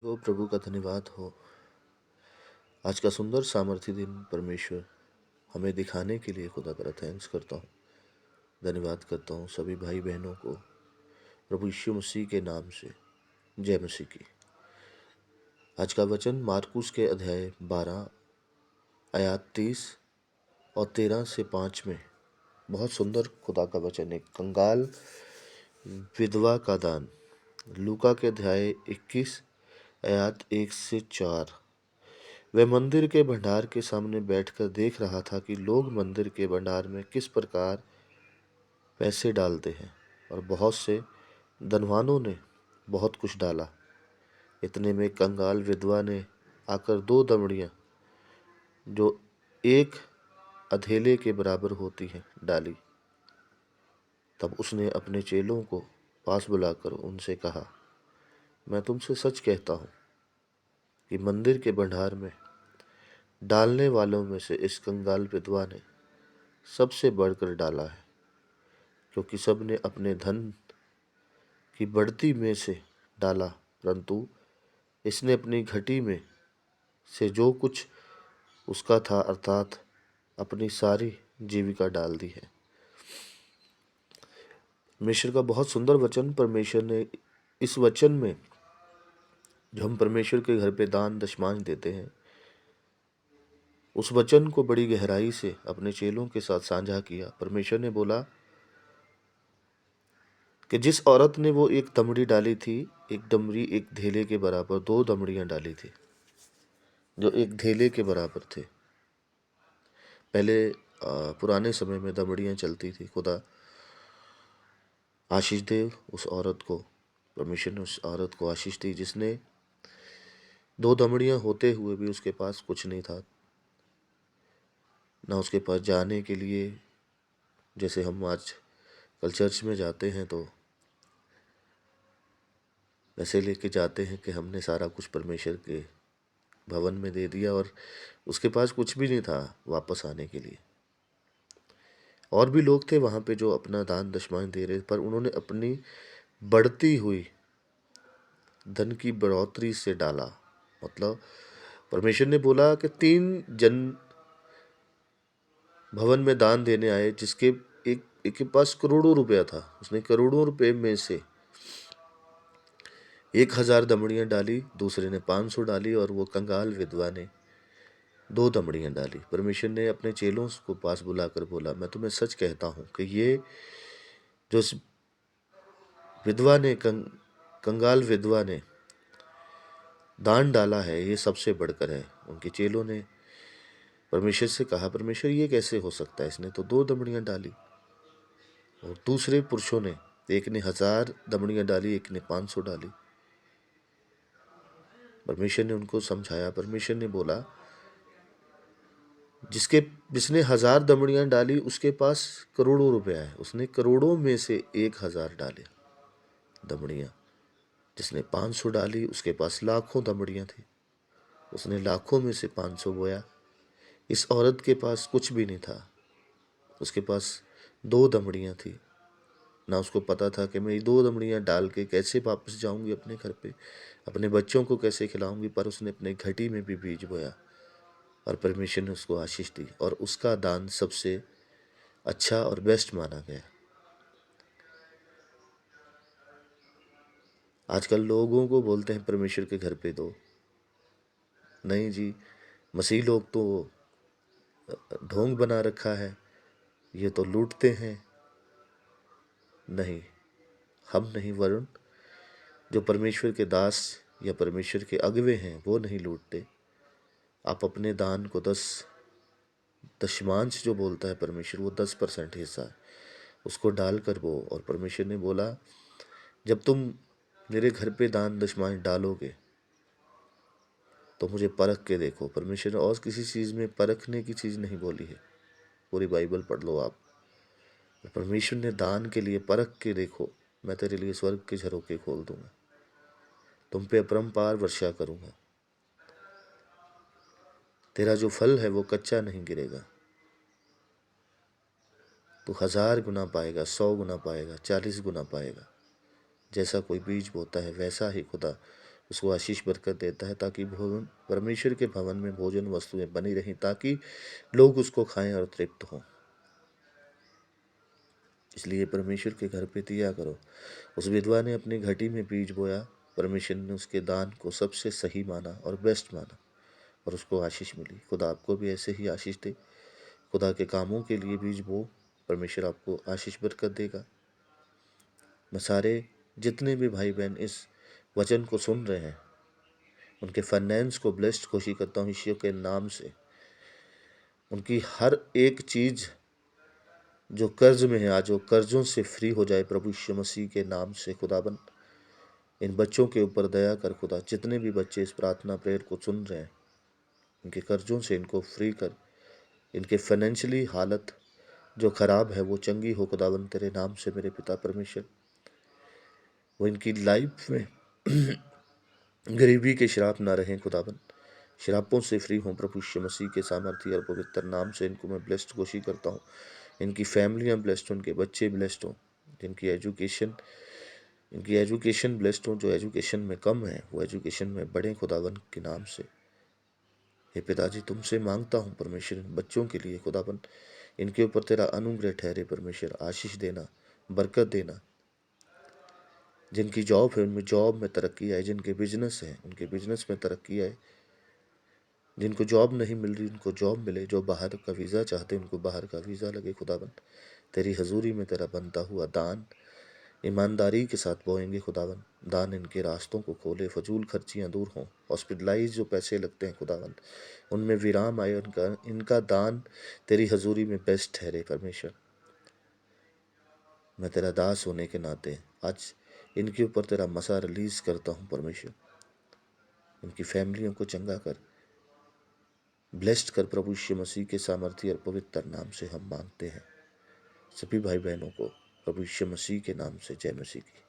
हो प्रभु का धन्यवाद हो। आज का सुंदर सामर्थ्य दिन परमेश्वर हमें दिखाने के लिए खुदा का थैंक्स करता हूँ। धन्यवाद करता हूँ सभी भाई बहनों को प्रभु यीशु मसीह के नाम से। जय मसीह की। आज का वचन मार्कुस के अध्याय 12 आयात 30 और 13 से 5 में बहुत सुंदर खुदा का वचन है। कंगाल विधवा का दान। लूका के अध्याय 21 आयात 1 से 4। वह मंदिर के भंडार के सामने बैठकर देख रहा था कि लोग मंदिर के भंडार में किस प्रकार पैसे डालते हैं, और बहुत से धनवानों ने बहुत कुछ डाला। इतने में कंगाल विधवा ने आकर 2 दमड़ियाँ, जो एक अधेले के बराबर होती हैं, डाली। तब उसने अपने चेलों को पास बुलाकर उनसे कहा, मैं तुमसे सच कहता हूँ कि मंदिर के भंडार में डालने वालों में से इस कंगाल विधवा ने सबसे बढ़कर डाला है, क्योंकि सब ने अपने धन की बढ़ती में से डाला, परंतु इसने अपनी घटी में से जो कुछ उसका था, अर्थात अपनी सारी जीविका डाल दी है। परमेश्वर का बहुत सुंदर वचन। परमेश्वर ने इस वचन में जो हम परमेश्वर के घर पे दान दशमांश देते हैं, उस वचन को बड़ी गहराई से अपने चेलों के साथ साझा किया। परमेश्वर ने बोला कि जिस औरत ने वो एक दमड़ी डाली थी, एक दमड़ी एक धेले के बराबर 2 दमड़ियाँ डाली थी, जो एक धेले के बराबर थे। पहले पुराने समय में दमड़ियाँ चलती थी। खुदा आशीष दे उस औरत को। परमेश्वर ने उस औरत को आशीष दी जिसने 2 दमड़ियाँ होते हुए भी उसके पास कुछ नहीं था, ना उसके पास जाने के लिए, जैसे हम आज कल चर्च में जाते हैं तो वैसे लेके जाते हैं कि हमने सारा कुछ परमेश्वर के भवन में दे दिया, और उसके पास कुछ भी नहीं था वापस आने के लिए। और भी लोग थे वहाँ पे जो अपना दान दशमांश दे रहे, पर उन्होंने अपनी बढ़ती हुई धन की बढ़ोतरी से डाला। मतलब परमेश्वर ने बोला कि 3 जन भवन में दान देने आए, जिसके एक के पास करोड़ों रुपया था। उसने करोड़ों रुपए में से 1000 दमड़ियाँ डाली, दूसरे ने 500 डाली, और वो कंगाल विधवा ने 2 दमड़ियाँ डाली। परमेश्वर ने अपने चेलों को पास बुलाकर बोला, मैं तुम्हें सच कहता हूँ कि ये जो इस विधवा ने कंगाल विधवा ने दान डाला है, ये सबसे बढ़कर है। उनके चेलों ने परमेश्वर से कहा, परमेश्वर ये कैसे हो सकता है, इसने तो 2 दमड़ियाँ डाली। और दूसरे पुरुषों ने, एक ने 1000 दमड़ियाँ डाली, एक ने 500 डाली। परमेश्वर ने उनको समझाया। परमेश्वर ने बोला, जिसने 1000 दमड़ियाँ डाली उसके पास करोड़ों रुपया है। उसने करोड़ों में से 1000 डाले दमड़ियाँ। जिसने 500 डाली उसके पास लाखों दमड़ियाँ थी। उसने लाखों में से 500 बोया। इस औरत के पास कुछ भी नहीं था। उसके पास 2 दमड़ियाँ थी। ना उसको पता था कि मैं ये 2 दमड़ियाँ डाल के कैसे वापस जाऊंगी अपने घर पे, अपने बच्चों को कैसे खिलाऊंगी, पर उसने अपने घटी में भी बीज बोया और परमेश्वर ने उसको आशीष दी, और उसका दान सबसे अच्छा और बेस्ट माना गया। आजकल लोगों को बोलते हैं परमेश्वर के घर पे दो। नहीं जी, मसीह लोग तो ढोंग बना रखा है, ये तो लूटते हैं। नहीं, हम नहीं, वरुण जो परमेश्वर के दास या परमेश्वर के अगुवे हैं वो नहीं लूटते। आप अपने दान को 10 दशमांश जो बोलता है परमेश्वर, वो 10% हिस्सा है, उसको डाल कर वो। और परमेश्वर ने बोला, जब तुम मेरे घर पे दान दशमांश डालोगे तो मुझे परख के देखो। परमेश्वर ने और किसी चीज़ में परखने की चीज़ नहीं बोली है। पूरी बाइबल पढ़ लो आप। परमेश्वर ने दान के लिए परख के देखो, मैं तेरे लिए स्वर्ग के झरोखे खोल दूंगा, तुम पे अपरंपार वर्षा करूंगा, तेरा जो फल है वो कच्चा नहीं गिरेगा। तू 1000 गुना पाएगा, 100 गुना पाएगा, 40 गुना पाएगा। जैसा कोई बीज बोता है वैसा ही खुदा उसको आशीष बरकत देता है, ताकि भवन परमेश्वर के भवन में भोजन वस्तुएं बनी रहें, ताकि लोग उसको खाएं और तृप्त हों। इसलिए परमेश्वर के घर पे दिया करो। उस विधवा ने अपनी घटी में बीज बोया, परमेश्वर ने उसके दान को सबसे सही माना और बेस्ट माना और उसको आशीष मिली। खुदा आपको भी ऐसे ही आशीष दे। खुदा के कामों के लिए बीज बो, परमेश्वर आपको आशीष बरकत देगा। मैं सारे जितने भी भाई बहन इस वचन को सुन रहे हैं, उनके फाइनेंस को ब्लेस्ड घोषित करता हूँ ईश्वर के नाम से। उनकी हर एक चीज़ जो कर्ज में है, आज वो कर्जों से फ्री हो जाए प्रभु यीशु मसीह के नाम से। खुदाबंद इन बच्चों के ऊपर दया कर खुदा। जितने भी बच्चे इस प्रार्थना प्रेयर को सुन रहे हैं, इनके कर्जों से इनको फ्री कर। इनके फाइनेंशियली हालत जो खराब है वो चंगी हो खुदाबंद तेरे नाम से मेरे पिता परमेश्वर। वो इनकी लाइफ में गरीबी के श्राप ना रहें खुदाबंद, श्रापों से फ्री हों प्रभु यीशु मसीह के सामर्थ्य और पवित्र नाम से। इनको मैं ब्लेस्ड घोषित करता हूँ। इनकी फैमिलियाँ ब्लेस्ड हों, उनके बच्चे ब्लेस्ड हों, इनकी एजुकेशन ब्लेस्ड हो। जो एजुकेशन में कम है वो एजुकेशन में बढ़े खुदाबंद के नाम से। हे पिताजी, तुमसे मांगता हूँ परमेश्वर बच्चों के लिए खुदाबंद, इनके ऊपर तेरा अनुग्रह ठहरे परमेश्वर। आशीष देना, बरकत देना। जिनकी जॉब है उनमें जॉब में तरक्की आए, जिनके बिजनेस है उनके बिजनेस में तरक्की आए, जिनको जॉब नहीं मिल रही उनको जॉब मिले, जो बाहर का वीज़ा चाहते उनको बाहर का वीज़ा लगे खुदाबंद। तेरी हजूरी में तेरा बनता हुआ दान ईमानदारी के साथ बोएंगे खुदावन। दान इनके रास्तों को खोले, फजूल खर्चियाँ दूर हों। हॉस्पिटलाइज जो पैसे लगते हैं खुदावन, उनमें विराम आए। इनका दान तेरी हजूरी में बेस्ट ठहरे परमेश्वर। मैं तेरा दास होने के नाते आज इनके ऊपर तेरा मसा रिलीज करता हूँ परमेश्वर। इनकी फैमिलियों को चंगा कर, ब्लेस्ड कर प्रभु यीशु मसीह के सामर्थ्य और पवित्र नाम से हम मांगते हैं। सभी भाई बहनों को प्रभु यीशु मसीह के नाम से जय मसीह की।